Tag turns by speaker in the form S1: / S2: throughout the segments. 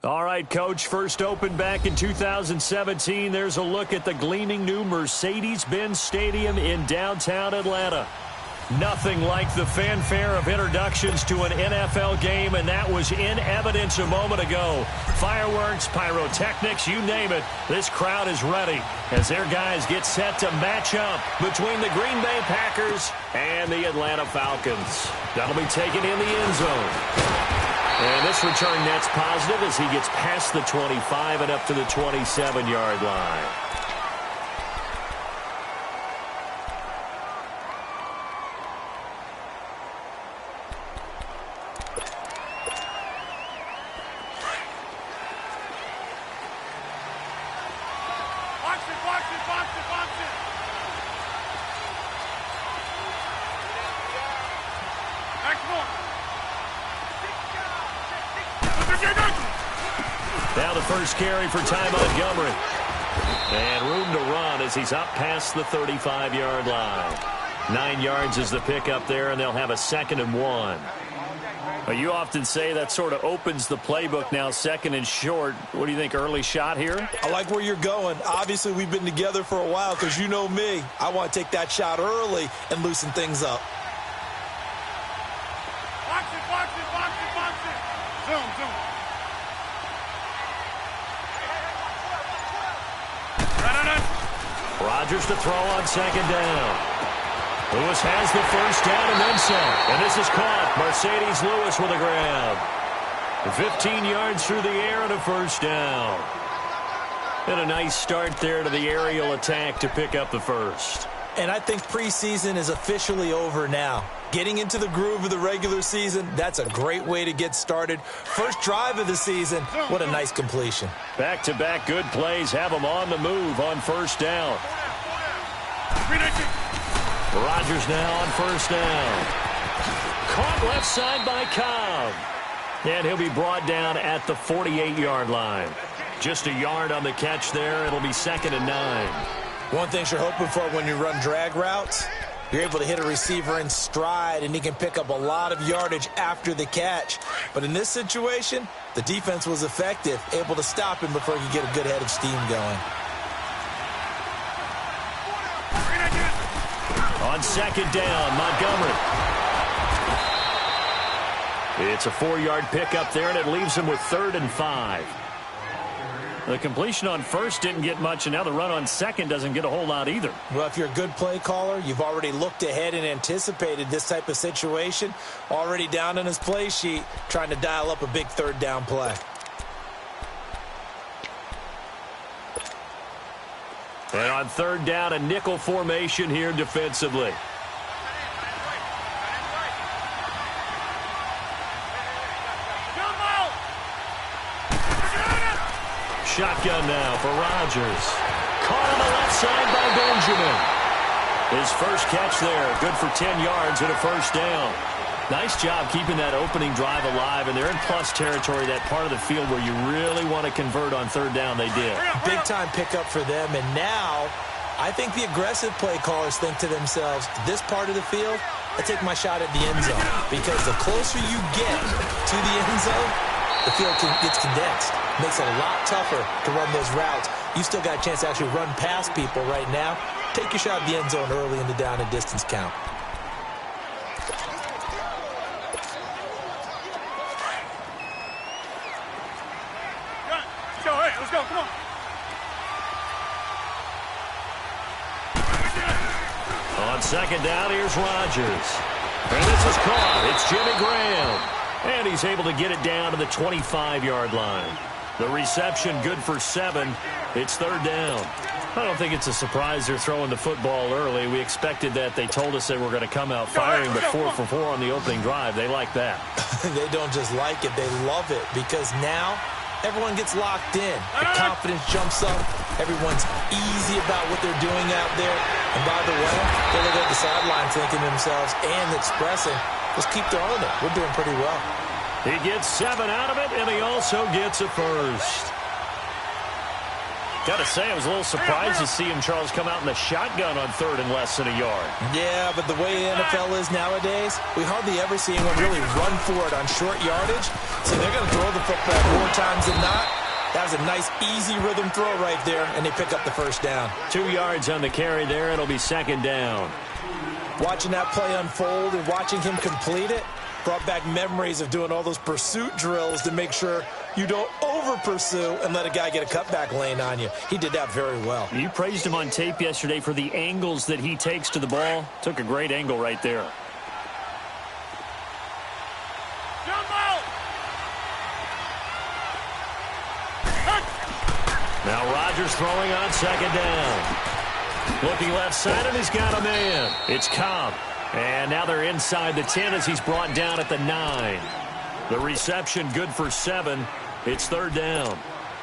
S1: All right, Coach, first opened back in 2017. There's a look at the gleaming new Mercedes-Benz Stadium in downtown Atlanta. Nothing like the fanfare of introductions to an NFL game, and that was in evidence a moment ago. Fireworks, pyrotechnics, you name it. This crowd is ready as their guys get set to match up between the Green Bay Packers and the Atlanta Falcons. That'll be taken in the end zone. And this return net's positive as he gets past the 25 and up to the 27-yard line. Now the first carry for Ty Montgomery. And room to run as he's up past the 35-yard line. 9 yards is the pickup there, and they'll have a 2nd and 1. Well, you often say that sort of opens the playbook now, 2nd and short. What do you think, early shot here?
S2: I like where you're going. Obviously, we've been together for a while because you know me. I want to take that shot early and loosen things up.
S3: Box it. Zoom.
S1: Rodgers to throw on 2nd down. Lewis has the first down and then some. And this is caught. Mercedes Lewis with a grab. 15 yards through the air and a first down. And a nice start there to the aerial attack to pick up the first.
S2: And I think preseason is officially over now. Getting into the groove of the regular season, that's a great way to get started. First drive of the season, what a nice completion.
S1: Back-to-back good plays have them on the move on first down. Rodgers now on first down. Caught left side by Cobb. And he'll be brought down at the 48-yard line. Just a yard on the catch there. It'll be 2nd and 9.
S2: One thing you're hoping for when you run drag routes, you're able to hit a receiver in stride, and he can pick up a lot of yardage after the catch. But in this situation, the defense was effective, able to stop him before he could get a good head of steam going.
S1: On 2nd down, Montgomery. It's a 4-yard pickup there, and it leaves him with 3rd and 5. The completion on first didn't get much, and now the run on second doesn't get a whole lot either.
S2: Well, if you're a good play caller, you've already looked ahead and anticipated this type of situation. Already down on his play sheet, trying to dial up a big 3rd down play.
S1: And on 3rd down, a nickel formation here defensively. Shotgun now for Rodgers. Caught on the left side by Benjamin. His first catch there, good for 10 yards and a first down. Nice job keeping that opening drive alive, and they're in plus territory, that part of the field where you really want to convert on 3rd down. They did.
S2: Big-time pickup for them, and now I think the aggressive play callers think to themselves, this part of the field, I take my shot at the end zone, because the closer you get to the end zone, the field gets condensed. Makes it a lot tougher to run those routes. You still got a chance to actually run past people right now. Take your shot at the end zone early in the down and distance count.
S3: Let's go, come on.
S1: On 2nd down, here's Rodgers. And this is caught. It's Jimmy Graham. And he's able to get it down to the 25-yard line. The reception good for 7. It's 3rd down. I don't think it's a surprise they're throwing the football early. We expected that. They told us they were going to come out firing, but 4 for 4 on the opening drive. They like that.
S2: They don't just like it. They love it, because now everyone gets locked in. The confidence jumps up. Everyone's easy about what they're doing out there. And by the way, they look at the sideline thinking to themselves and expressing, let's keep throwing it. We're doing pretty well.
S1: He gets 7 out of it, and he also gets a first. Got to say, I was a little surprised to see him, Charles, come out in the shotgun on 3rd and less than a yard.
S2: Yeah, but the way the NFL is nowadays, we hardly ever see anyone really run for it on short yardage. So they're going to throw the football more times than not. That was a nice, easy rhythm throw right there, and they pick up the first down.
S1: 2 yards on the carry there. It'll be 2nd down.
S2: Watching that play unfold and watching him complete it brought back memories of doing all those pursuit drills to make sure you don't over-pursue and let a guy get a cutback lane on you. He did that very well.
S1: You praised him on tape yesterday for the angles that he takes to the ball. Took a great angle right there. Now Rodgers throwing on 2nd down. Looking left side, and he's got a man. It's Cobb. And now they're inside the 10 as he's brought down at the 9. The reception good for 7. It's 3rd down.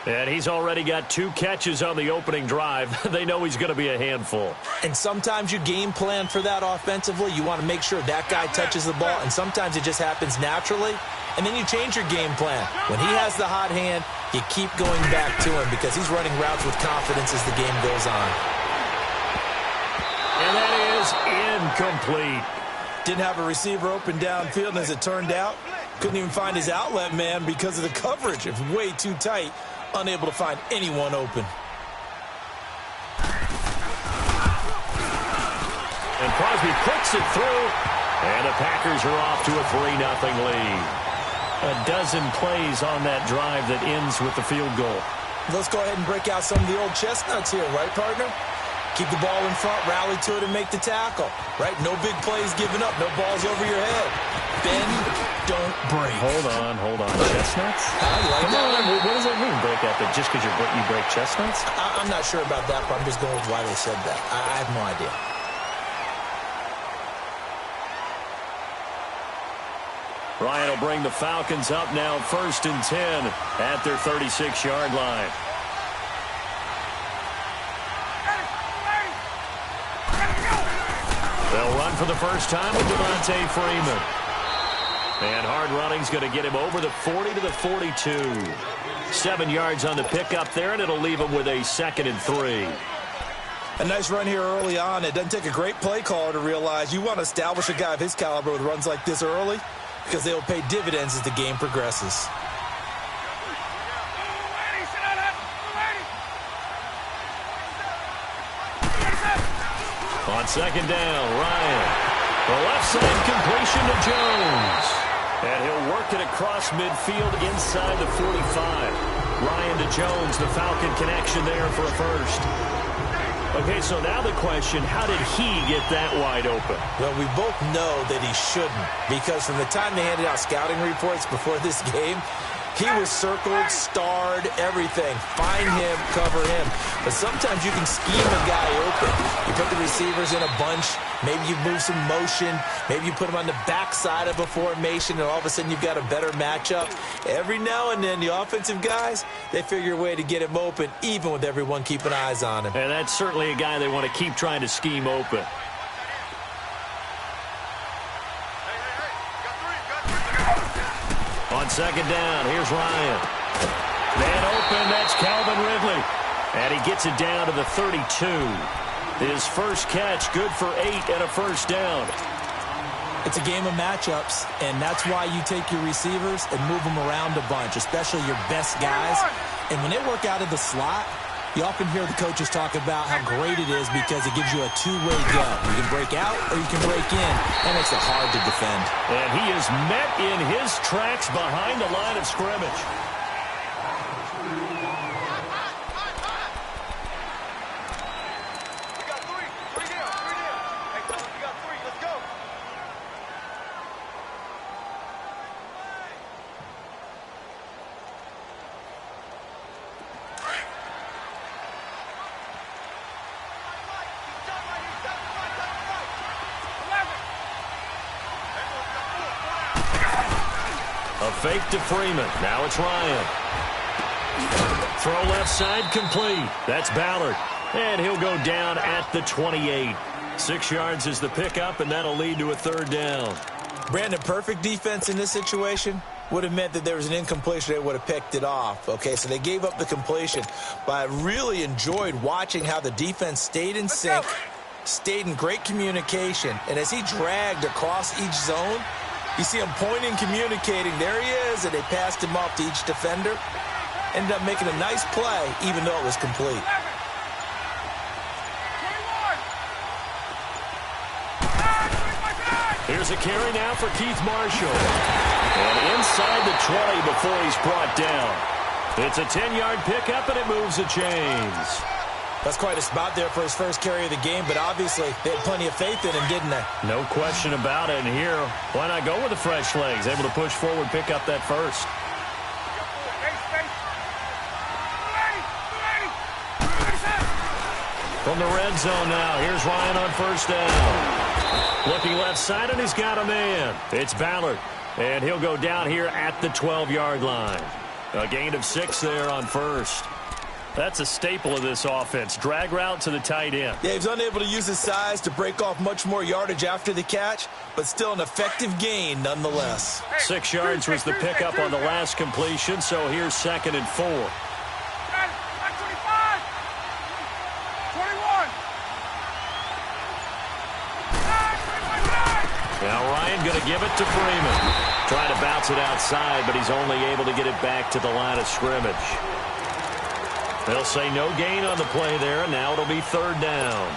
S1: And he's already got 2 catches on the opening drive. They know he's going to be a handful.
S2: And sometimes you game plan for that offensively. You want to make sure that guy touches the ball, and sometimes it just happens naturally. And then you change your game plan. When he has the hot hand, you keep going back to him because he's running routes with confidence as the game goes on.
S1: And that is incomplete.
S2: Didn't have a receiver open downfield, and as it turned out, couldn't even find his outlet man because of the coverage. It was way too tight, unable to find anyone open.
S1: And Crosby puts it through, and the Packers are off to a 3-0 lead. A dozen plays on that drive that ends with the field goal.
S2: Let's go ahead and break out some of the old chestnuts here, right, partner? Keep the ball in front, rally to it, and make the tackle, right? No big plays given up, no balls over your head. Bend, don't break.
S1: Hold on. Chestnuts?
S2: You like that one?
S1: What does that mean, break out? That just because you break chestnuts?
S2: I'm not sure about that, but I'm just going with why they said that. I have no idea.
S1: Ryan will bring the Falcons up now 1st and 10 at their 36-yard line. They'll run for the first time with Devontae Freeman. And hard running's going to get him over the 40 to the 42. 7 yards on the pickup there, and it'll leave him with a 2nd and 3.
S2: A nice run here early on. It doesn't take a great play caller to realize you want to establish a guy of his caliber with runs like this early because they will pay dividends as the game progresses.
S1: On 2nd down, Ryan. The left side completion to Jones. And he'll work it across midfield inside the 45. Ryan to Jones, the Falcon connection there for a first. Okay, so now the question, how did he get that wide open?
S2: Well, we both know that he shouldn't because from the time they handed out scouting reports before this game, he was circled, starred, everything. Find him, cover him. But sometimes you can scheme a guy open. You put the receivers in a bunch. Maybe you move some motion. Maybe you put them on the backside of a formation, and all of a sudden you've got a better matchup. Every now and then, the offensive guys, they figure a way to get him open, even with everyone keeping eyes on him.
S1: And that's certainly a guy they want to keep trying to scheme open. On 2nd down, here's Ryan. Man open, that's Calvin Ridley. And he gets it down to the 32. His first catch, good for 8 and a first down.
S2: It's a game of matchups, and that's why you take your receivers and move them around a bunch, especially your best guys. And when they work out of the slot, you often hear the coaches talk about how great it is because it gives you a two-way go. You can break out or you can break in. That makes it hard to defend.
S1: And he is met in his tracks behind the line of scrimmage. A fake to Freeman. Now it's Ryan. Throw left side complete. That's Ballard. And he'll go down at the 28. 6 yards is the pickup, and that'll lead to a 3rd down.
S2: Brandon, perfect defense in this situation. would have meant that there was an incompletion. They would have picked it off. Okay, so they gave up the completion. But I really enjoyed watching how the defense stayed in sync, stayed in great communication. And as he dragged across each zone, you see him pointing, communicating. There he is, and they passed him off to each defender. Ended up making a nice play, even though it was complete.
S1: Here's a carry now for Keith Marshall. And inside the 20 before he's brought down. It's a 10-yard pickup, and it moves the chains.
S2: That's quite a spot there for his first carry of the game, but obviously they had plenty of faith in him, didn't they?
S1: No question about it. And here, why not go with the fresh legs? Able to push forward, pick up that first. From the red zone now, here's Ryan on first down. Looking left side, and he's got a man. It's Ballard, and he'll go down here at the 12-yard line. A gain of 6 there on first. That's a staple of this offense. Drag route to the tight end.
S2: Yeah, he was unable to use his size to break off much more yardage after the catch, but still an effective gain nonetheless.
S1: 6 yards was the pickup on the last completion, so here's 2nd and 4. Now Ryan going to give it to Freeman. Trying to bounce it outside, but he's only able to get it back to the line of scrimmage. They'll say no gain on the play there, and now it'll be 3rd down.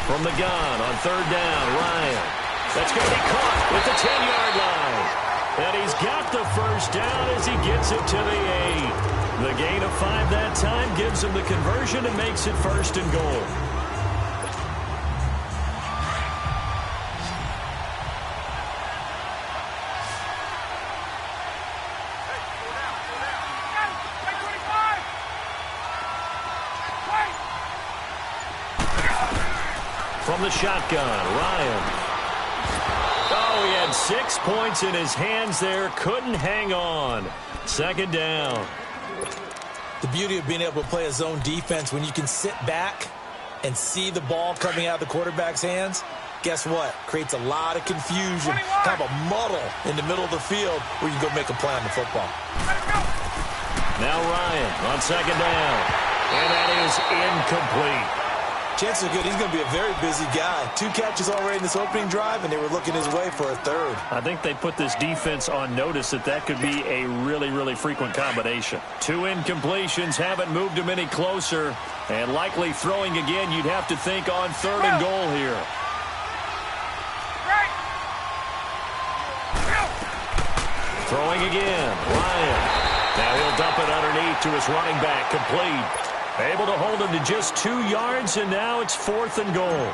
S1: From the gun on 3rd down, Ryan. That's going to be caught with the 10-yard line. And he's got the first down as he gets it to the 8. The gain of 5 that time gives him the conversion and makes it 1st and goal. From the shotgun, Ryan. Oh, he had 6 points in his hands there. Couldn't hang on. 2nd down.
S2: The beauty of being able to play a zone defense when you can sit back and see the ball coming out of the quarterback's hands, guess what? Creates a lot of confusion, kind of a muddle in the middle of the field where you can go make a play on the football.
S1: Now Ryan on 2nd down. And that is incomplete.
S2: Chances are good he's going to be a very busy guy. 2 catches already in this opening drive, and they were looking his way for a 3rd.
S1: I think they put this defense on notice that could be a really, really frequent combination. 2 incompletions haven't moved him any closer, and likely throwing again, you'd have to think on 3rd and goal here. Throwing again, Ryan. Now he'll dump it underneath to his running back, complete. Able to hold him to just 2 yards, and now it's 4th and goal.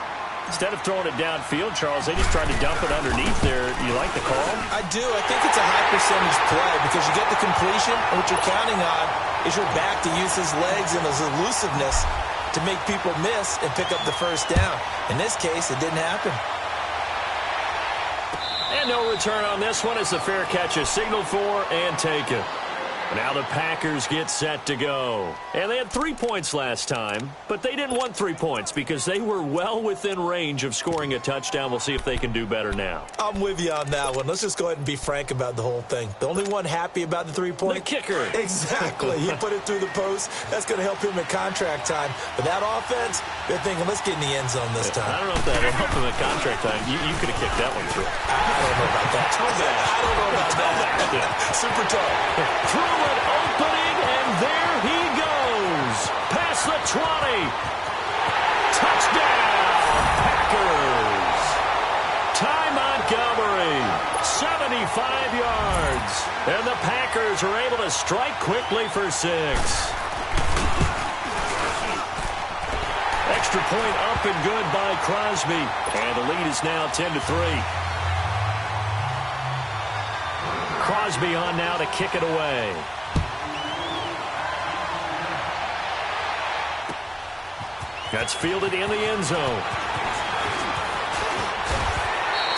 S1: Instead of throwing it downfield, Charles, they just tried to dump it underneath there. You like the call?
S2: I do. I think it's a high percentage play because you get the completion, and what you're counting on is your back to use his legs and his elusiveness to make people miss and pick up the first down. In this case, it didn't happen.
S1: And no return on this one as the fair catch is signaled for and taken. Now the Packers get set to go. And they had 3 points last time, but they didn't want 3 points because they were well within range of scoring a touchdown. We'll see if they can do better now.
S2: I'm with you on that one. Let's just go ahead and be frank about the whole thing. The only one happy about the 3-point?
S1: The kicker.
S2: Exactly. He put it through the post. That's going to help him in contract time. But that offense, they're thinking, let's get in the end zone this time.
S1: I don't know if that'll help him in contract time. You could have kicked that one through.
S2: I don't know about that. I don't know about that. Yeah. Super tough.
S1: Through an opening, and there he goes. Past the 20. Touchdown, Packers. Ty Montgomery, 75 yards. And the Packers are able to strike quickly for 6. Extra point up and good by Crosby. And the lead is now 10-3. Crosby on now to kick it away. That's fielded in the end zone.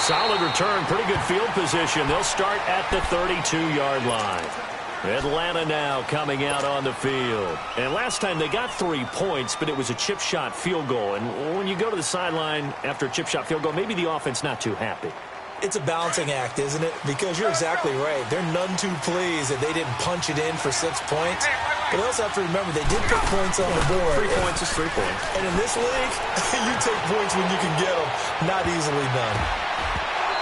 S1: Solid return, pretty good field position. They'll start at the 32-yard line. Atlanta now coming out on the field. And last time they got 3 points, but it was a chip shot field goal. And when you go to the sideline after a chip shot field goal, maybe the offense not too happy.
S2: It's a balancing act, isn't it? Because you're exactly right. They're none too pleased that they didn't punch it in for 6 points. But they also have to remember they did put points on the board.
S1: 3 points is 3 points.
S2: And in this league, you take points when you can get them. Not easily done.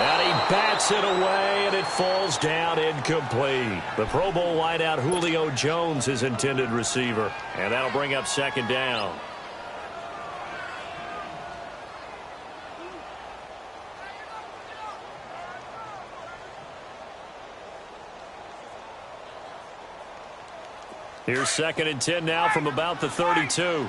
S1: And he bats it away, and it falls down incomplete. The Pro Bowl wideout Julio Jones, his intended receiver. And that'll bring up second down. Here's 2nd and 10 now from about the 32.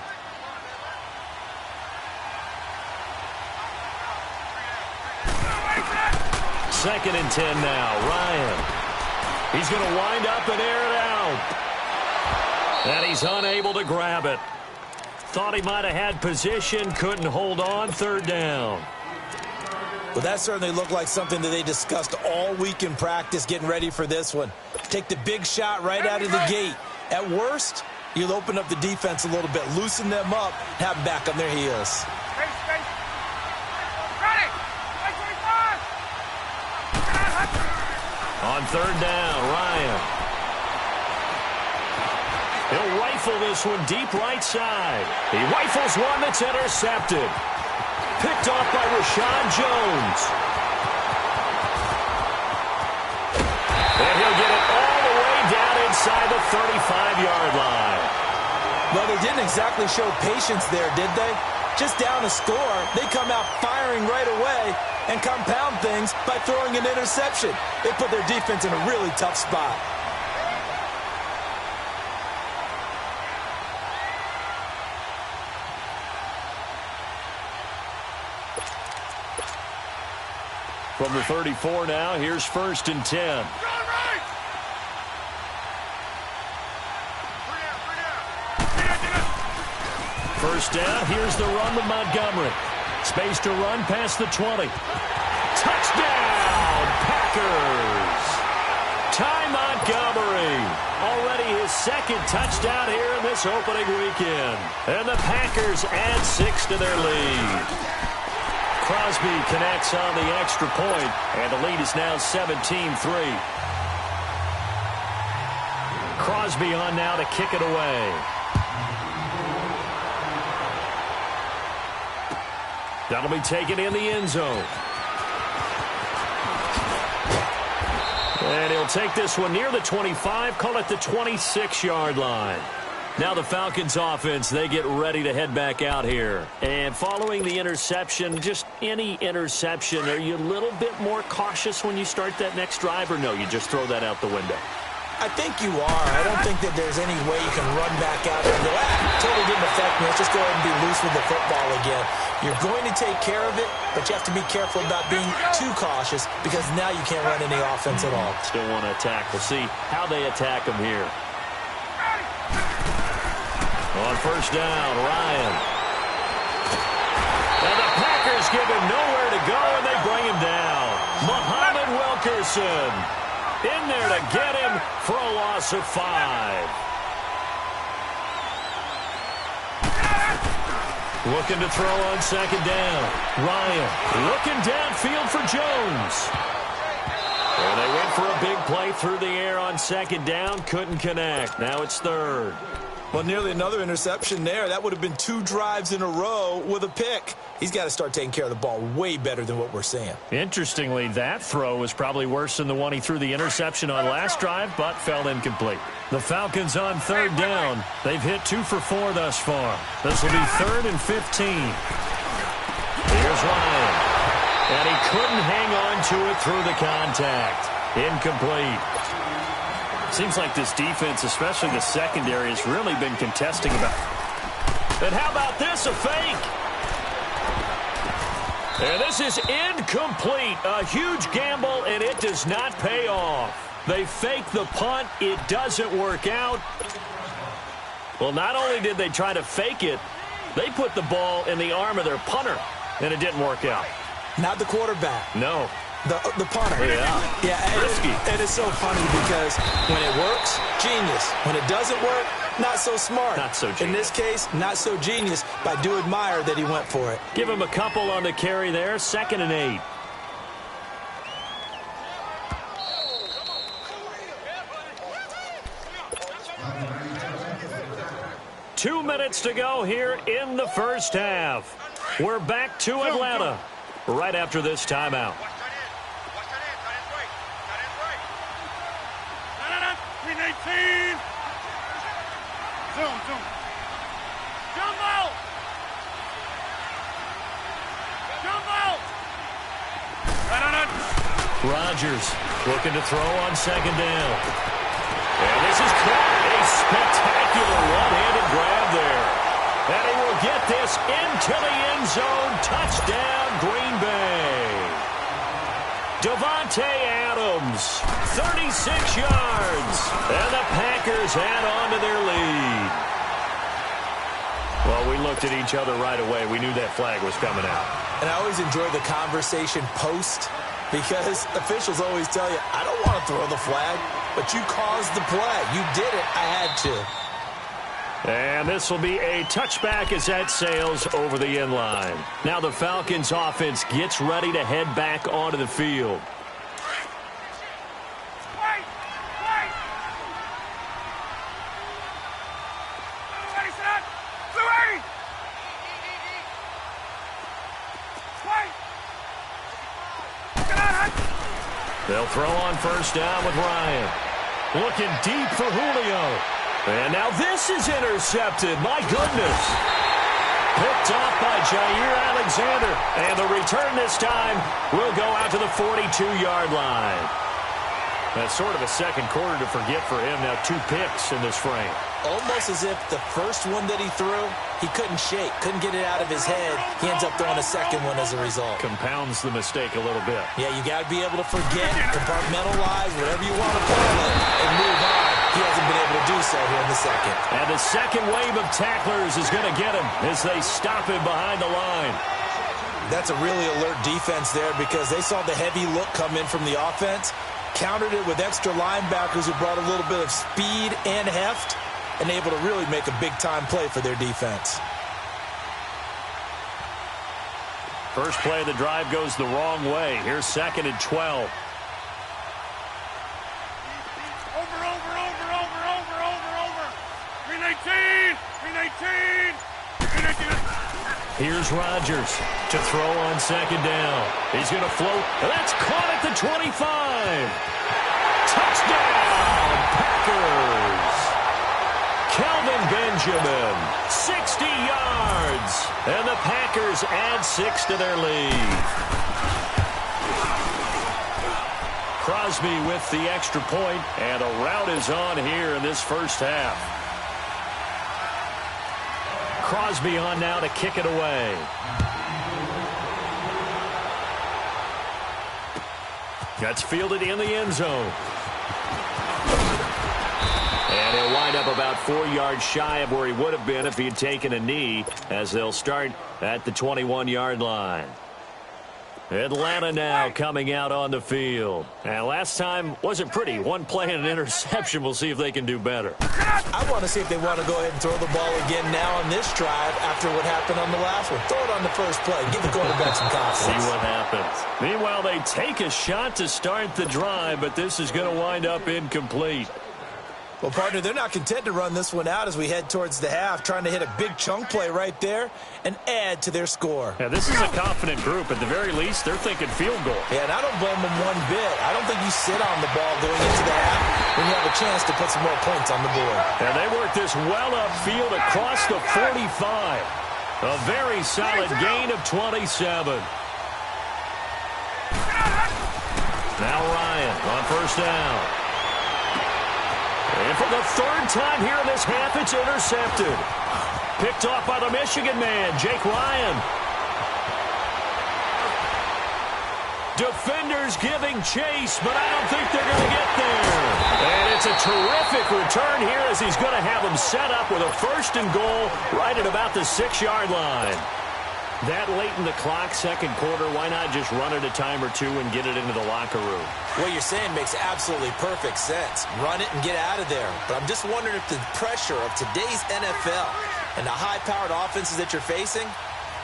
S1: Second and 10 now. Ryan. He's going to wind up and air it out. And he's unable to grab it. Thought he might have had position. Couldn't hold on. 3rd down.
S2: Well, that certainly looked like something that they discussed all week in practice getting ready for this one. Take the big shot right out of the gate. At worst, you'll open up the defense a little bit, loosen them up, have them back on their heels.
S1: On 3rd down, Ryan. He'll rifle this one deep right side. He rifles one that's intercepted. Picked off by Rashawn Jones. And he'll get it all the way down inside the 35-yard line.
S2: Well, they didn't exactly show patience there, did they? Just down a score, they come out firing right away and compound things by throwing an interception. It put their defense in a really tough spot.
S1: From the 34 now, here's 1st and 10. First down, here's the run with Montgomery. Space to run past the 20. Touchdown, Packers! Ty Montgomery, already his 2nd touchdown here in this opening weekend. And the Packers add 6 to their lead. Crosby connects on the extra point, and the lead is now 17-3. Crosby on now to kick it away. That'll be taken in the end zone. And he'll take this one near the 25, call it the 26-yard line. Now the Falcons offense, they get ready to head back out here. And following the interception, just any interception, are you a little bit more cautious when you start that next drive, or no, you just throw that out the window?
S2: I think you are. I don't think that there's any way you can run back out there and go, totally didn't affect me. Let's just go ahead and be loose with the football again. You're going to take care of it, but you have to be careful about being too cautious because now you can't run any offense at all.
S1: Still want to attack. We'll see how they attack them here. On 1st down, Ryan. And the Packers give him nowhere to go, and they bring him down. Muhammad Wilkerson in there to get him for a loss of 5. Looking to throw on 2nd down. Ryan looking downfield for Jones. And they went for a big play through the air on 2nd down. Couldn't connect. Now it's 3rd.
S2: Well, nearly another interception there. That would have been 2 drives in a row with a pick. He's got to start taking care of the ball way better than what we're seeing.
S1: Interestingly, that throw was probably worse than the one he threw the interception on last drive, but fell incomplete. The Falcons on 3rd down. They've hit 2 for 4 thus far. This will be 3rd and 15. Here's Ryan. And he couldn't hang on to it through the contact. Incomplete. Seems like this defense, especially the secondary, has really been contesting about. And how about this, a fake? And this is incomplete. A huge gamble, and it does not pay off. They fake the punt. It doesn't work out. Well, not only did they try to fake it, they put the ball in the arm of their punter, and it didn't work out.
S2: Not the quarterback.
S1: No.
S2: The punter.
S1: Yeah. Risky.
S2: And it's so funny because when it works, genius. When it doesn't work, not so smart.
S1: Not so genius.
S2: In this case, not so genius, but I do admire that he went for it.
S1: Give him a couple on the carry there. 2nd and 8. Two minutes to go here in the first half. We're back to Atlanta right after this timeout. Rodgers looking to throw on 2nd down. And this is caught. A spectacular one-handed grab there. And he will get this into the end zone. Touchdown, Green Bay. Davante Adams, 36 yards. And the Packers add on to their lead. Well, we looked at each other right away. We knew that flag was coming out.
S2: And I always enjoy the conversation post because officials always tell you, I don't want to throw the flag, but you caused the play. You did it. I had to.
S1: And this will be a touchback as that sails over the end line. Now the Falcons offense gets ready to head back onto the field. They'll throw on 1st down with Ryan. Looking deep for Julio. And now this is intercepted. My goodness. Picked off by Jair Alexander. And the return this time will go out to the 42-yard line. That's sort of a second quarter to forget for him. Now 2 picks in this frame.
S2: Almost as if the first one that he threw, he couldn't shake, couldn't get it out of his head. He ends up throwing a second one as a result.
S1: Compounds the mistake a little bit.
S2: Yeah, you got to be able to forget, compartmentalize, whatever you want to call it, and move on. He hasn't been able to do so here in the second.
S1: And the second wave of tacklers is going to get him as they stop him behind the line.
S2: That's a really alert defense there because they saw the heavy look come in from the offense, countered it with extra linebackers who brought a little bit of speed and heft, and able to really make a big-time play for their defense.
S1: First play of the drive goes the wrong way. Here's 2nd and 12. Here's Rodgers to throw on 2nd down. He's going to float. That's caught at the 25. Touchdown, Packers. Kelvin Benjamin, 60 yards. And the Packers add 6 to their lead. Crosby with the extra point, and a rout is on here in this first half. Crosby on now to kick it away. That's fielded in the end zone. And he'll wind up about 4 yards shy of where he would have been if he had taken a knee, as they'll start at the 21-yard line. Atlanta now coming out on the field. And last time wasn't pretty. One play and an interception. We'll see if they can do better.
S2: I want to see if they want to go ahead and throw the ball again now on this drive after what happened on the last one. Throw it on the first play. Give the quarterback some confidence.
S1: See what happens. Meanwhile, they take a shot to start the drive, but this is going to wind up incomplete.
S2: Well, partner, they're not content to run this one out as we head towards the half, trying to hit a big chunk play right there and add to their score.
S1: Yeah, this is a confident group. At the very least, they're thinking field goal.
S2: Yeah, and I don't blame them one bit. I don't think you sit on the ball going into the half when you have a chance to put some more points on the board.
S1: And they work this well upfield across the 45. A very solid gain of 27. Now Ryan on 1st down. And for the 3rd time here in this half, it's intercepted. Picked off by the Michigan man, Jake Ryan. Defenders giving chase, but I don't think they're going to get there. And it's a terrific return here as he's going to have them set up with a 1st and goal right at about the 6-yard line. That late in the clock, second quarter, why not just run it a time or two and get it into the locker room?
S2: What you're saying makes absolutely perfect sense. Run it and get out of there. But I'm just wondering if the pressure of today's NFL and the high-powered offenses that you're facing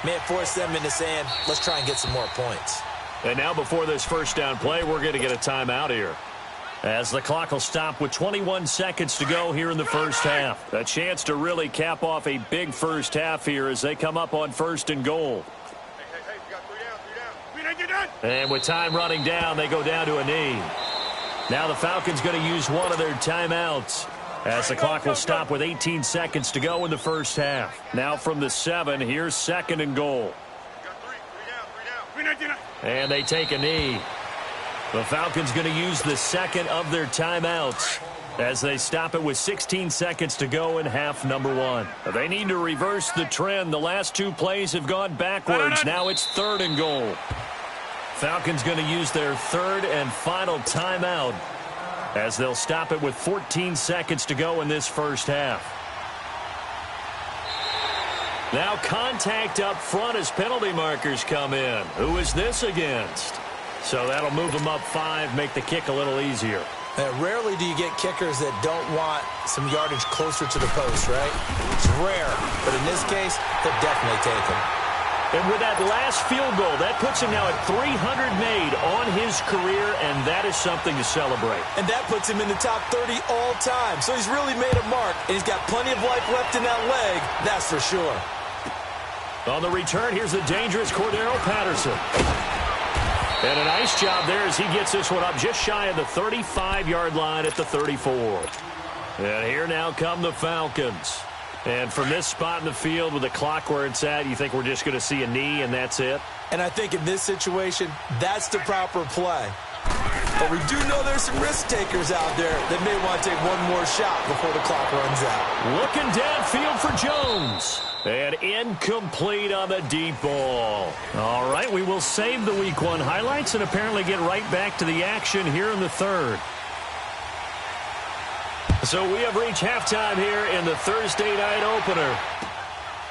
S2: may have forced them into saying, let's try and get some more points.
S1: And now before this first down play, we're going to get a timeout here, as the clock will stop with 21 seconds to go here in the first half. A chance to really cap off a big first half here as they come up on first and goal.
S3: Hey, you got 3 down. We didn't get done.
S1: And with time running down, they go down to a knee. Now the Falcons going to use one of their timeouts, as the clock will stop with 18 seconds to go in the first half. Now from the 7, here's second and goal.
S3: Got 3 down. We didn't get done.
S1: And they take a knee. The Falcons going to use the second of their timeouts as they stop it with 16 seconds to go in half number 1. They need to reverse the trend. The last 2 plays have gone backwards. Now it's third and goal. Falcons going to use their third and final timeout as they'll stop it with 14 seconds to go in this first half. Now contact up front as penalty markers come in. Who is this against? So that'll move them up 5, make the kick a little easier.
S2: Rarely do you get kickers that don't want some yardage closer to the post, right? It's rare, but in this case, they'll definitely take them.
S1: And with that last field goal, that puts him now at 300 made on his career, and that is something to celebrate.
S2: And that puts him in the top 30 all time. So he's really made a mark, and he's got plenty of life left in that leg, that's for sure.
S1: On the return, here's the dangerous Cordero Patterson. And a nice job there as he gets this one up just shy of the 35-yard line at the 34. And here now come the Falcons. And from this spot in the field with the clock where it's at, you think we're just going to see a knee and that's it?
S2: And I think in this situation, that's the proper play. But we do know there's some risk takers out there that may want to take one more shot before the clock runs out.
S1: Looking downfield for Jones. And incomplete on the deep ball. All right, we will save the Week 1 highlights and apparently get right back to the action here in the third. So we have reached halftime here in the Thursday night opener.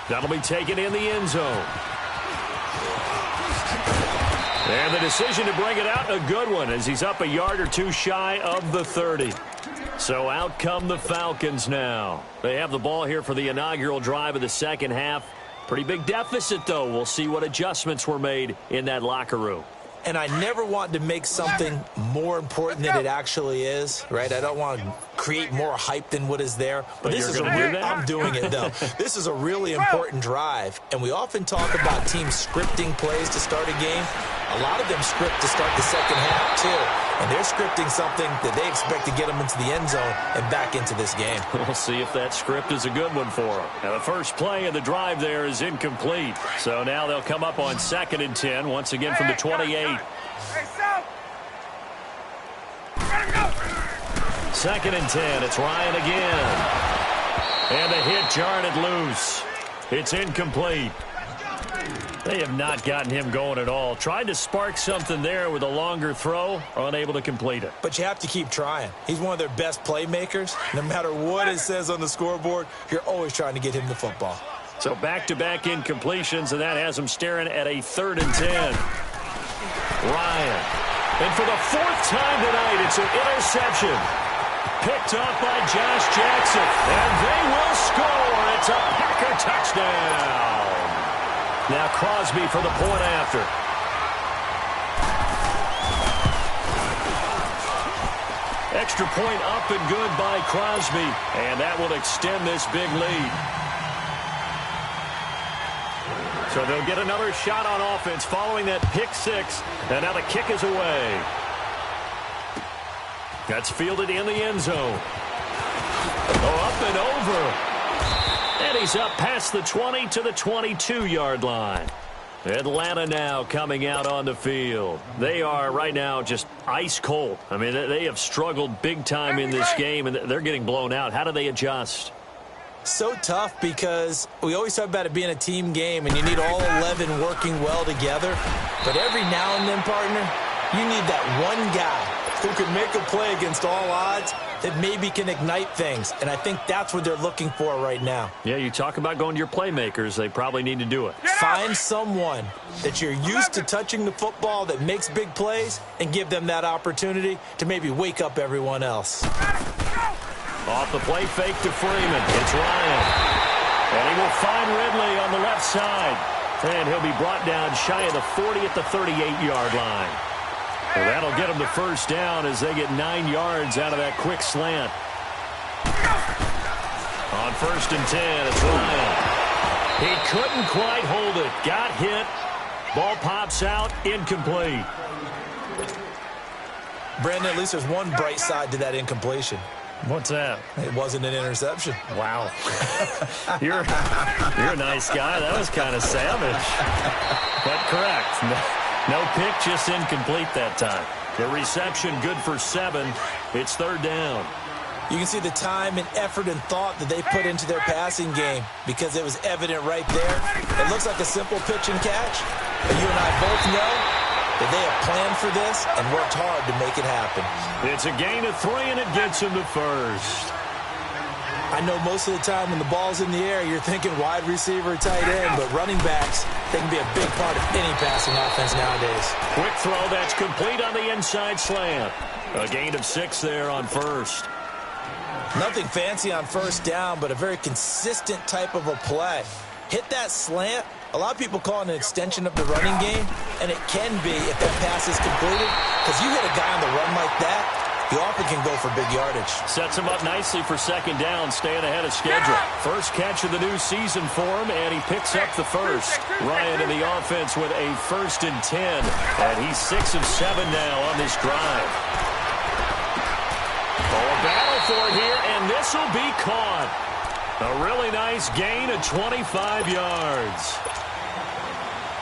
S1: That'll be taken in the end zone. And the decision to bring it out, a good one, as he's up a yard or two shy of the 30. So out come the Falcons now. They have the ball here for the inaugural drive of the second half. Pretty big deficit, though. We'll see what adjustments were made in that locker room.
S2: And I never want to make something more important than it actually is, right? I don't want to create more hype than what is there. But this is a real, I'm doing it, though. This is a really important drive. And we often talk about teams scripting plays to start a game. A lot of them script to start the second half, too. And they're scripting something that they expect to get them into the end zone and back into this game.
S1: We'll see if that script is a good one for them. Now, the first play of the drive there is incomplete. So now they'll come up on 2nd and 10, once again from the 28.
S3: Hey, South! Go!
S1: 2nd and 10, it's Ryan again. And the hit jarred it loose. It's incomplete. They have not gotten him going at all. Tried to spark something there with a longer throw, unable to complete it.
S2: But you have to keep trying. He's one of their best playmakers. No matter what it says on the scoreboard, you're always trying to get him the football.
S1: So back-to-back incompletions, and that has him staring at a 3rd and 10. Ryan. And for the 4th time tonight, it's an interception. Picked off by Josh Jackson. And they will score. It's a Packer touchdown. Now Crosby for the point after. Extra point up and good by Crosby. And that will extend this big lead. So they'll get another shot on offense following that pick 6. And now the kick is away. That's fielded in the end zone. Oh, up and over. And he's up past the 20 to the 22-yard line. Atlanta now coming out on the field. They are right now just ice cold. I mean, they have struggled big time in this game, and they're getting blown out. How do they adjust?
S2: So tough because we always talk about it being a team game, and you need all 11 working well together. But every now and then, partner, you need that one guy who can make a play against all odds that maybe can ignite things, and I think that's what they're looking for right now.
S1: Yeah, you talk about going to your playmakers. They probably need to do it.
S2: Find someone that you're used to touching the football that makes big plays and give them that opportunity to maybe wake up everyone else.
S1: Off the play fake to Freeman. It's Ryan. And he will find Ridley on the left side. And he'll be brought down shy of the 40 at the 38-yard line. And that'll get him the first down as they get 9 yards out of that quick slant. On 1st and 10, it's Ryan. He couldn't quite hold it. Got hit. Ball pops out. Incomplete.
S2: Brandon, at least there's one bright side to that incompletion.
S1: What's that?
S2: It wasn't an interception.
S1: Wow. You're a nice guy. That was kind of savage. But correct. No pick, just incomplete that time. The reception good for 7. It's 3rd down.
S2: You can see the time and effort and thought that they put into their passing game because it was evident right there. It looks like a simple pitch and catch, but you and I both know that they have planned for this and worked hard to make it happen.
S1: It's a gain of 3, and it gets him to first.
S2: I know most of the time when the ball's in the air, you're thinking wide receiver, tight end, but running backs, they can be a big part of any passing offense nowadays.
S1: Quick throw that's complete on the inside slant. A gain of 6 there on first.
S2: Nothing fancy on first down, but a very consistent type of a play. Hit that slant. A lot of people call it an extension of the running game, and it can be if that pass is completed, because you hit a guy on the run like that, you often can go for big yardage.
S1: Sets him up nicely for 2nd down, staying ahead of schedule. First catch of the new season for him, and he picks up the first. Ryan in the offense with a 1st and 10, and he's 6 of 7 now on this drive. Oh, a battle for it here, and this will be caught. A really nice gain of 25 yards.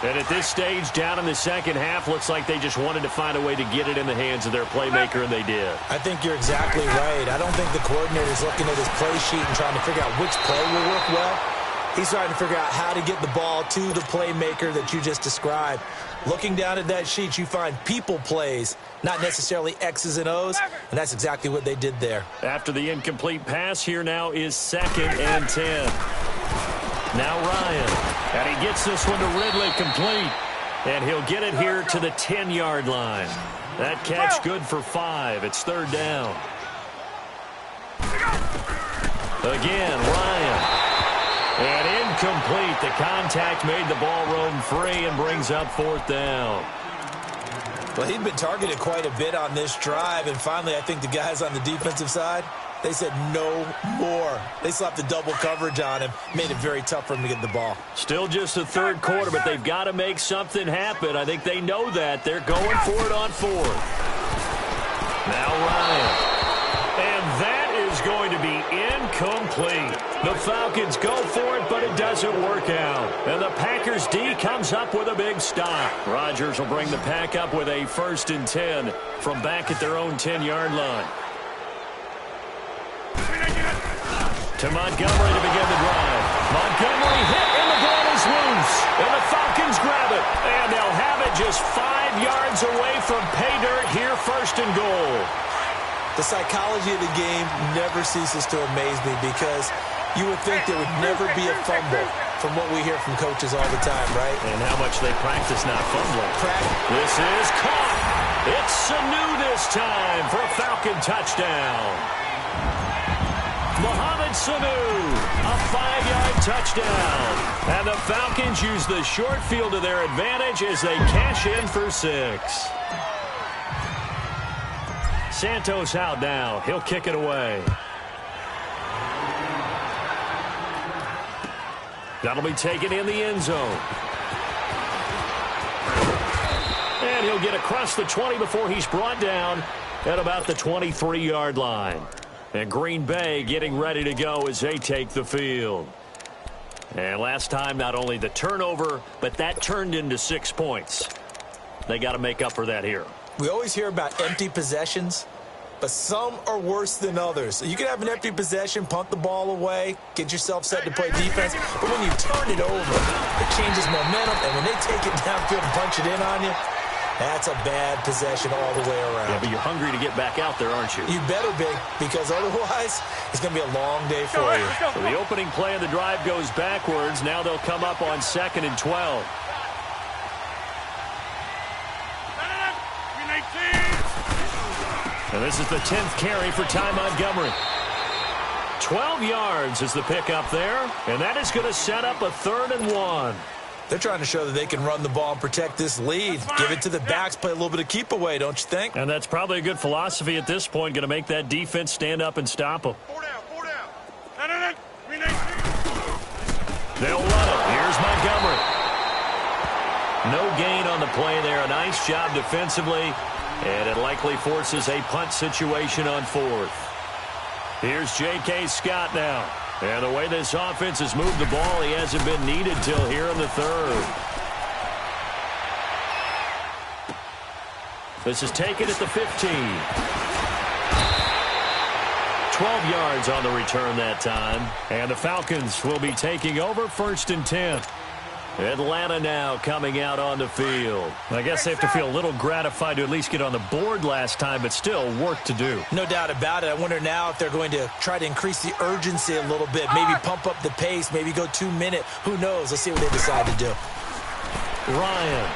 S1: And at this stage, down in the second half, looks like they just wanted to find a way to get it in the hands of their playmaker, and they did.
S2: I think you're exactly right. I don't think the coordinator's looking at his play sheet and trying to figure out which play will work well. He's trying to figure out how to get the ball to the playmaker that you just described. Looking down at that sheet, you find people plays, not necessarily X's and O's, and that's exactly what they did there.
S1: After the incomplete pass, here now is 2nd and 10. Now Ryan, and he gets this one to Ridley complete, and he'll get it here to the 10-yard line. That catch good for 5. It's 3rd down. Again, Ryan. And incomplete. The contact made the ball roam free and brings up 4th down.
S2: Well, he'd been targeted quite a bit on this drive, and finally I think the guys on the defensive side, they said no more. They slapped the double coverage on him, made it very tough for him to get the ball.
S1: Still just the 3rd quarter, but they've got to make something happen. I think they know that. They're going for it on 4th. Now Ryan. And that is going to be incomplete. The Falcons go for it, but it doesn't work out. And the Packers D comes up with a big stop. Rodgers will bring the Pack up with a 1st and 10 from back at their own 10-yard line. To Montgomery to begin the drive. Montgomery hit, and the ball is loose. And the Falcons grab it. And they'll have it just 5 yards away from pay dirt here, 1st and goal.
S2: The psychology of the game never ceases to amaze me because you would think there would never be a fumble from what we hear from coaches all the time, right?
S1: And how much they practice not fumbling. This is caught. It's Sanu this time for a Falcon touchdown. Mohamed Sanu, a 5-yard touchdown. And the Falcons use the short field to their advantage as they cash in for 6. Santos out now. He'll kick it away. That'll be taken in the end zone. And he'll get across the 20 before he's brought down at about the 23-yard line. And Green Bay getting ready to go as they take the field. And last time, not only the turnover, but that turned into 6 points. They got to make up for that here.
S2: We always hear about empty possessions, but some are worse than others. You can have an empty possession, punt the ball away, get yourself set to play defense, but when you turn it over, it changes momentum, and when they take it downfield and punch it in on you, That's a bad possession all the way around.
S1: Yeah, but you're hungry to get back out there, aren't you?
S2: You better be, because otherwise it's going to be a long day for you.
S1: So the opening play of the drive goes backwards. Now they'll come up on 2nd and 12. And this is the 10th carry for Ty Montgomery. 12 yards is the pickup there, and that is going to set up a 3rd and 1.
S2: They're trying to show that they can run the ball and protect this lead. Give it to the backs, play a little bit of keep away, don't you think?
S1: And that's probably a good philosophy at this point, going to make that defense stand up and stop them.
S3: 4 down, 4 down.
S1: They'll run it. Here's Montgomery. No gain on the play there. A nice job defensively, and it likely forces a punt situation on 4th. Here's J.K. Scott now. And the way this offense has moved the ball, he hasn't been needed till here in the 3rd. This is taken at the 15. 12 yards on the return that time. And the Falcons will be taking over 1st and 10. Atlanta now coming out on the field. I guess they have to feel a little gratified to at least get on the board last time, but still work to do.
S2: No doubt about it. I wonder now if they're going to try to increase the urgency a little bit, maybe pump up the pace, maybe go 2-minute. Who knows? Let's see what they decide to do.
S1: Ryan.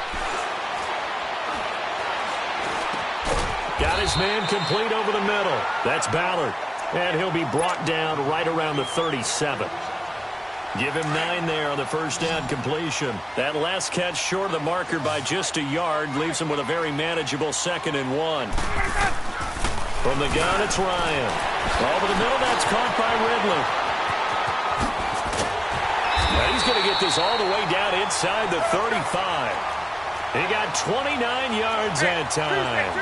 S1: Got his man complete over the middle. That's Ballard. And he'll be brought down right around the 37. Give him 9 there on the first down completion. That last catch short of the marker by just a yard leaves him with a very manageable 2nd and 1. From the gun, it's Ryan. Over the middle, that's caught by Ridley. Now he's going to get this all the way down inside the 35. He got 29 yards that time.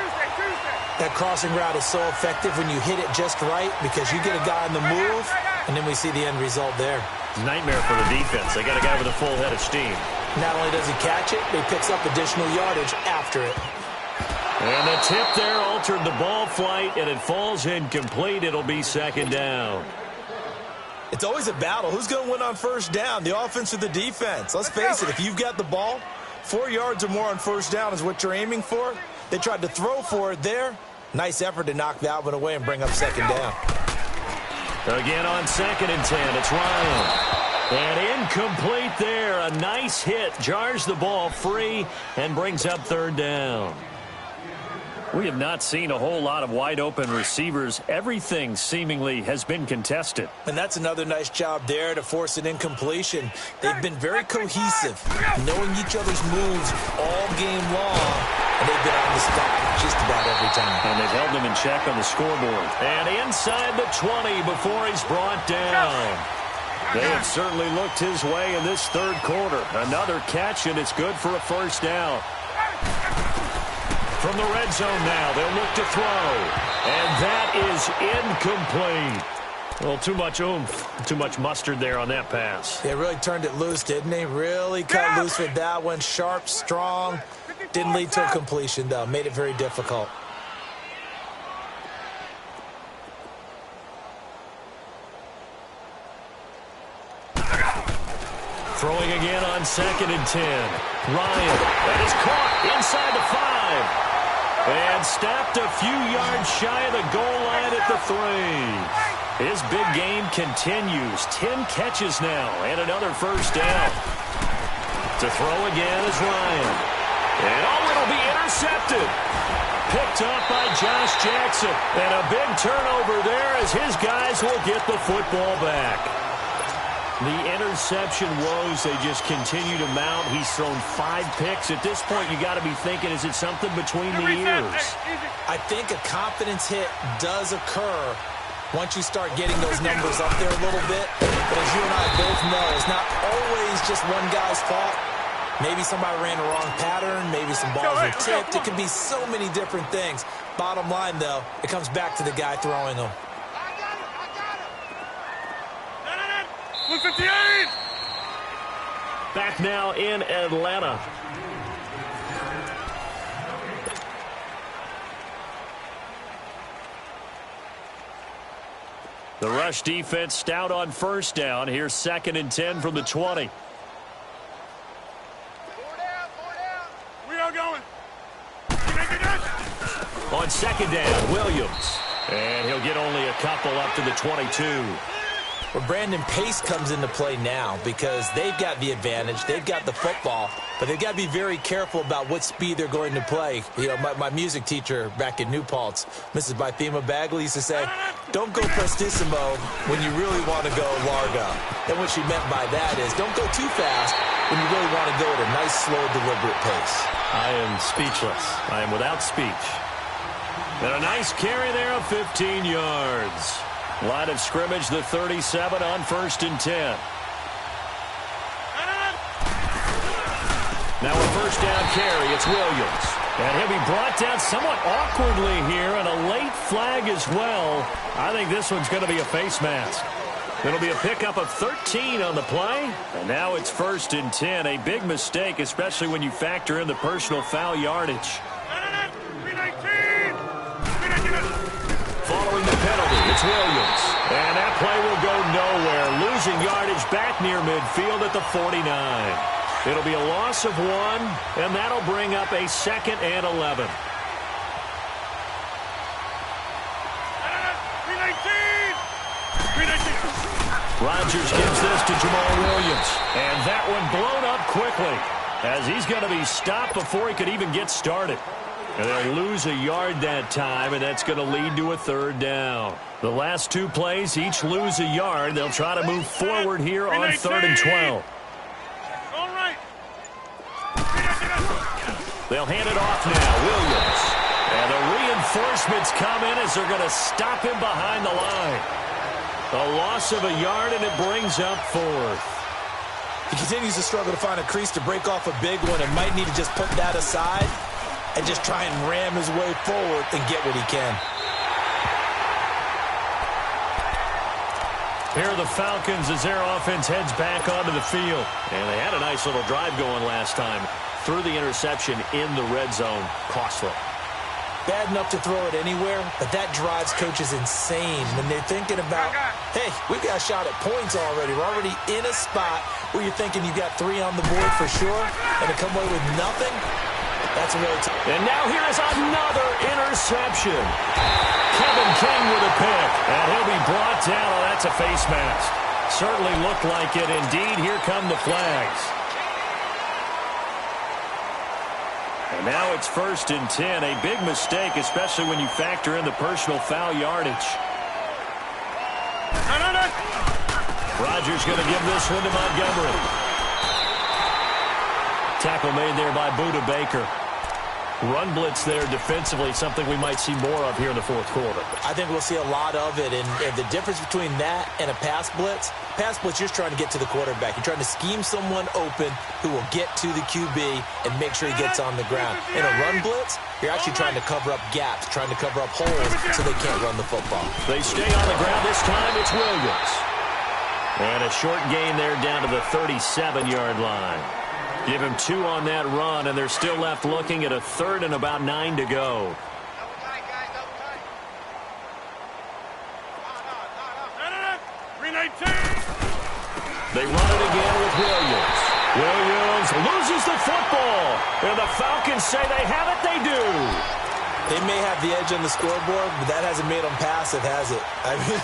S2: That crossing route is so effective when you hit it just right because you get a guy on the move, and then we see the end result there.
S1: Nightmare for the defense. They got a guy with a full head of steam.
S2: Not only does he catch it, but he picks up additional yardage after it.
S1: And the tip there altered the ball flight, and it falls incomplete. It'll be 2nd down.
S2: It's always a battle. Who's going to win on first down, the offense or the defense? Let's face it, if you've got the ball, 4 yards or more on first down is what you're aiming for. They tried to throw for it there. Nice effort to knock that one away and bring up 2nd down.
S1: Again on 2nd and 10, it's Ryan. And incomplete there. A nice hit. Jars the ball free and brings up 3rd down. We have not seen a whole lot of wide-open receivers. Everything seemingly has been contested.
S2: And that's another nice job there to force an incompletion. They've been very cohesive, knowing each other's moves all game long, and they've been on the spot just about every time.
S1: And they've held them in check on the scoreboard. And inside the 20 before he's brought down. They have certainly looked his way in this 3rd quarter. Another catch, and it's good for a first down. From the red zone now, they'll look to throw. And that is incomplete. Well, too much oomph, too much mustard there on that pass.
S2: They really turned it loose, didn't they? Really cut loose with that one. Sharp, strong. Didn't lead to a completion, though. Made it very difficult.
S1: Throwing again on 2nd and 10. Ryan, that is caught inside the 5. And stopped a few yards shy of the goal line at the 3. His big game continues. 10 catches now and another first down. To throw again is Ryan. And it'll be intercepted. Picked up by Josh Jackson. And a big turnover there as his guys will get the football back. The interception woes, they just continue to mount. He's thrown 5 picks. At this point, you got to be thinking, is it something between the ears?
S2: I think a confidence hit does occur once you start getting those numbers up there a little bit. But as you and I both know, it's not always just one guy's fault. Maybe somebody ran a wrong pattern. Maybe some balls were tipped. It could be so many different things. Bottom line, though, it comes back to the guy throwing them.
S3: 158!
S1: Back now in Atlanta. The rush defense stout on first down. Here's 2nd and 10 from the 20.
S3: 4 down. We are going.
S1: on second down, Williams. And he'll get only a couple up to the 22.
S2: Well, Brandon, pace comes into play now because they've got the advantage. They've got the football, but they've got to be very careful about what speed they're going to play. You know, my music teacher back in New Paltz, Mrs. Bythema Bagley, used to say, don't go prestissimo when you really want to go largo. And what she meant by that is don't go too fast when you really want to go at a nice, slow, deliberate pace.
S1: I am speechless. I am without speech. And a nice carry there of 15 yards. Line of scrimmage, the 37 on 1st and 10. Now a first down carry, it's Williams. And he'll be brought down somewhat awkwardly here, and a late flag as well. I think this one's going to be a face mask. It'll be a pickup of 13 on the play. And now it's 1st and 10. A big mistake, especially when you factor in the personal foul yardage. Following the penalty, it's Williams. And that play will go nowhere. Losing yardage back near midfield at the 49. It'll be a loss of 1, and that'll bring up a 2nd and 11. Rodgers gives this to Jamal Williams. And that one blown up quickly as he's going to be stopped before he could even get started. And they'll lose a yard that time, and that's going to lead to a 3rd down. The last 2 plays, each lose a yard. They'll try to move forward here on 3rd and 12.
S3: All right.
S1: They'll hand it off now. Williams. And the reinforcements come in as they're going to stop him behind the line. A loss of a yard, and it brings up 4th.
S2: He continues to struggle to find a crease to break off a big one and might need to just put that aside and just try and ram his way forward and get what he can.
S1: Here are the Falcons as their offense heads back onto the field. And they had a nice little drive going last time. Threw the interception in the red zone. Costly.
S2: Bad enough to throw it anywhere, but that drives coaches insane when they're thinking about, hey, we've got a shot at points already. We're already in a spot where you're thinking you've got 3 on the board for sure, and to come away with nothing, that's a really tough.
S1: And now here is another interception. Kevin King with a pick, and he'll be brought down. Oh, that's a face mask. Certainly looked like it. Indeed, here come the flags. And now it's 1st and 10. A big mistake, especially when you factor in the personal foul yardage. Rodgers going to give this one to Montgomery. Tackle made there by Budda Baker. Run blitz there defensively, something we might see more of here in the 4th quarter.
S2: I think we'll see a lot of it, and the difference between that and a pass blitz, you're just trying to get to the quarterback. You're trying to scheme someone open who will get to the QB and make sure he gets on the ground. In a run blitz, you're actually trying to cover up gaps, trying to cover up holes so they can't run the football.
S1: They stay on the ground this time. It's Williams. And a short gain there down to the 37-yard line. Give him 2 on that run, and they're still left looking at a 3rd and about 9 to go. They run it again with Williams. Williams loses the football. And the Falcons say they have it. They do.
S2: They may have the edge on the scoreboard, but that hasn't made them passive, has it? I mean,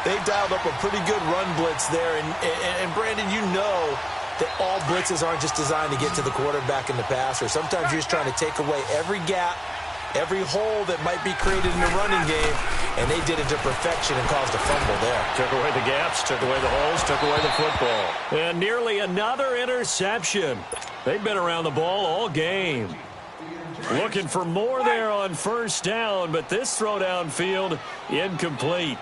S2: they've dialed up a pretty good run blitz there. And Brandon, you know that all blitzes aren't just designed to get to the quarterback in the passer. Sometimes you're just trying to take away every gap, every hole that might be created in the running game, and they did it to perfection and caused a fumble there.
S1: Took away the gaps, took away the holes, took away the football. And nearly another interception. They've been around the ball all game. Looking for more there on 1st down, but this throw downfield incomplete.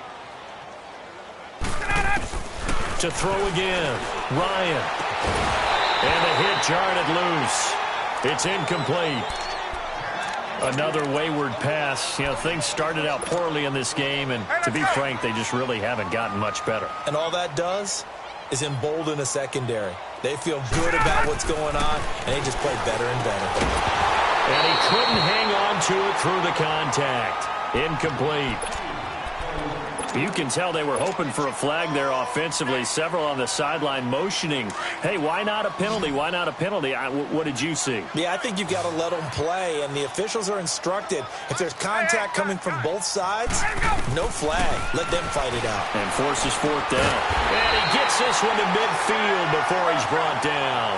S1: To throw again, Ryan. And the hit jarred loose. It's incomplete. Another wayward pass. You know, things started out poorly in this game, and to be frank, they just really haven't gotten much better.
S2: And all that does is embolden a secondary. They feel good about what's going on, and they just play better and better.
S1: And he couldn't hang on to it through the contact. Incomplete. You can tell they were hoping for a flag there offensively. Several on the sideline motioning, hey, why not a penalty? Why not a penalty? What did you see?
S2: Yeah, I think you've got to let them play, and the officials are instructed. If there's contact coming from both sides, no flag. Let them fight it out.
S1: And forces fourth down. And he gets this one to midfield before he's brought down.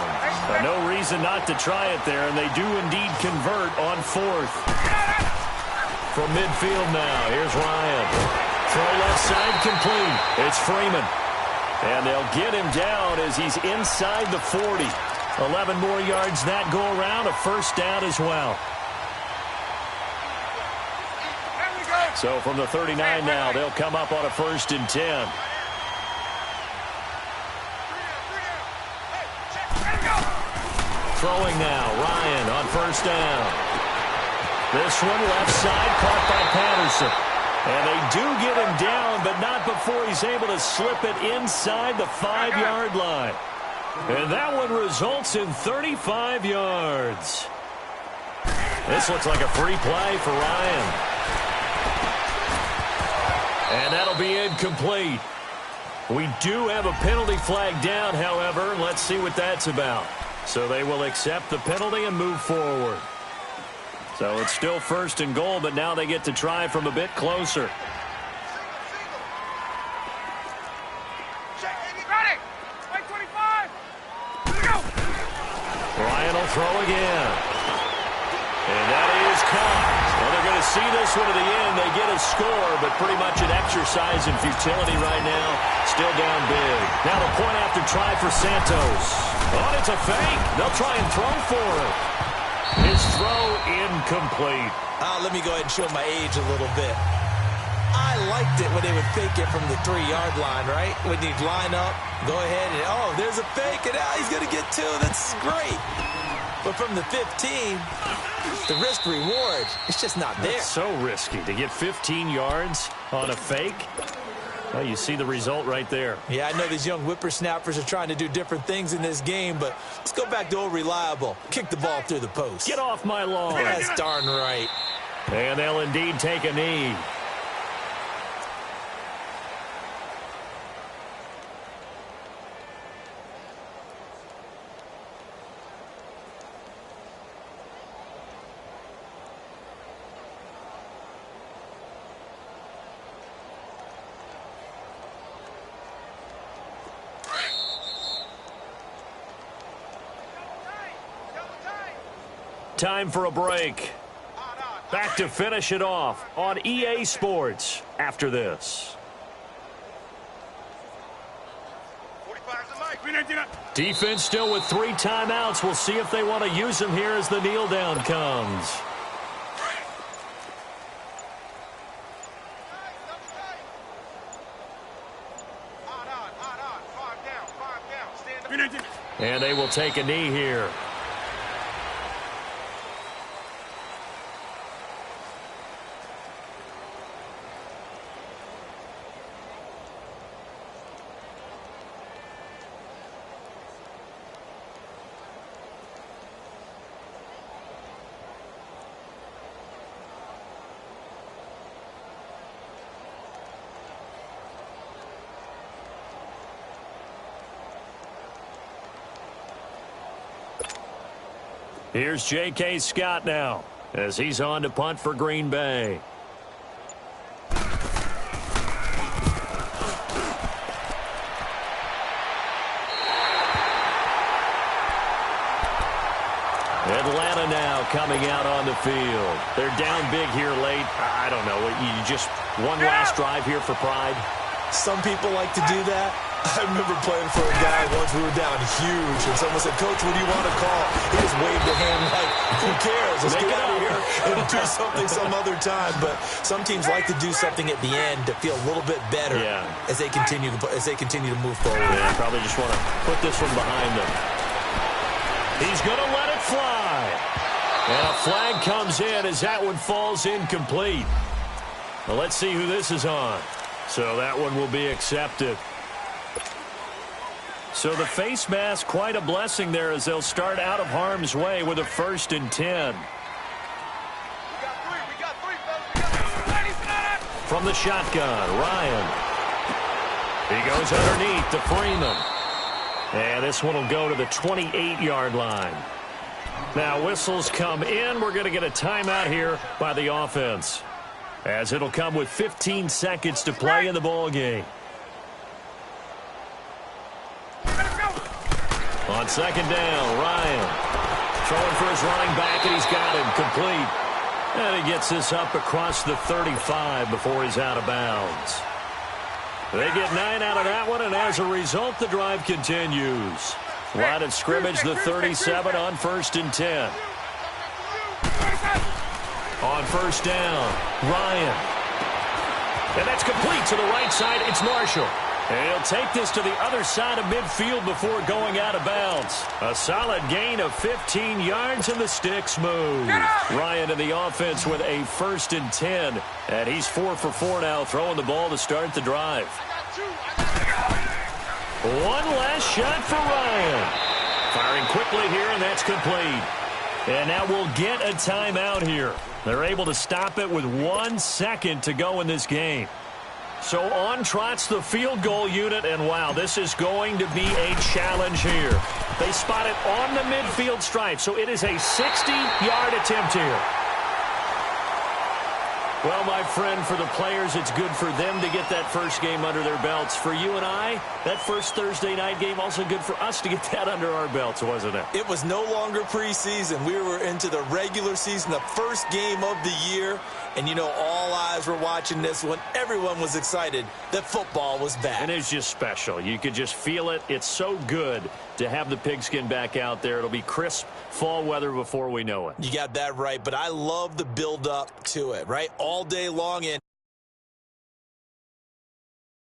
S1: No reason not to try it there, and they do indeed convert on fourth. From midfield now, here's Ryan. Throw left side complete. It's Freeman. And they'll get him down as he's inside the 40. 11 more yards that go around. A first down as well. So from the 39 now, they'll come up on a 1st and 10. Throwing now, Ryan on 1st down. This one left side caught by Patterson. And they do get him down, but not before he's able to slip it inside the 5-yard line. And that one results in 35 yards. This looks like a free play for Ryan. And that'll be incomplete. We do have a penalty flag down, however. Let's see what that's about. So they will accept the penalty and move forward. So it's still 1st and goal, but now they get to try from a bit closer. Ryan will throw again. And that is caught. Well, they're going to see this one to the end. They get a score, but pretty much an exercise in futility right now. Still down big. Now the point after try for Santos. Oh, it's a fake. They'll try and throw for it. His throw incomplete.
S2: Let me go ahead and show my age a little bit. I liked it when they would fake it from the 3-yard line, right? When you'd line up, go ahead and, oh, there's a fake, and now he's going to get 2. That's great. But from the 15, the risk-reward, it's just not there.
S1: That's so risky to get 15 yards on a fake. Well, you see the result right there.
S2: Yeah, I know these young whippersnappers are trying to do different things in this game, but let's go back to old reliable. Kick the ball through the post.
S1: Get off my lawn.
S2: That's darn right.
S1: And they'll indeed take a knee. Time for a break. Back to finish it off on EA Sports after this. Defense still with 3 timeouts. We'll see if they want to use them here as the kneel down comes. And they will take a knee here. Here's J.K. Scott now as he's on to punt for Green Bay. Atlanta now coming out on the field. They're down big here late. I don't know. You just one last drive here for pride?
S2: Some people like to do that. I remember playing for a guy once. We were down huge, and someone said, "Coach, what do you want to call?" He just waved a hand like, "Who cares? Let's get out of here and do something some other time." But some teams like to do something at the end to feel a little bit better as they continue to move forward.
S1: Yeah, probably just want to put this one behind them. He's going to let it fly, and a flag comes in as that one falls incomplete. Well, let's see who this is on. So that one will be accepted. So the face mask, quite a blessing there as they'll start out of harm's way with a 1st and 10. From the shotgun, Ryan. He goes underneath to Freeman. And this one will go to the 28-yard line. Now whistles come in. We're going to get a timeout here by the offense, as it'll come with 15 seconds to play in the ball game. On second down, Ryan throwing for his running back, and he's got him complete. And he gets this up across the 35 before he's out of bounds. They get 9 out of that one, and as a result, the drive continues. Line of scrimmage, the 37 on 1st and 10. On first down, Ryan. And that's complete to the right side. It's Marshall. And he'll take this to the other side of midfield before going out of bounds. A solid gain of 15 yards, and the sticks move. Ryan in the offense with a 1st and 10. And he's 4 for 4 now, throwing the ball to start the drive. One last shot for Ryan. Firing quickly here, and that's complete. And now we'll get a timeout here. They're able to stop it with 1 second to go in this game. So on trots the field goal unit, and wow, this is going to be a challenge here. They spot it on the midfield stripe, so it is a 60-yard attempt here. Well, my friend, for the players, it's good for them to get that first game under their belts. For you and I, that first Thursday night game, also good for us to get that under our belts, wasn't it?
S2: It was no longer preseason. We were into the regular season, the first game of the year. And, you know, all eyes were watching this when everyone was excited that football was back.
S1: And it's just special. You could just feel it. It's so good to have the pigskin back out there. It'll be crisp fall weather before we know it.
S2: You got that right, but I love the build-up to it, right? All day long, and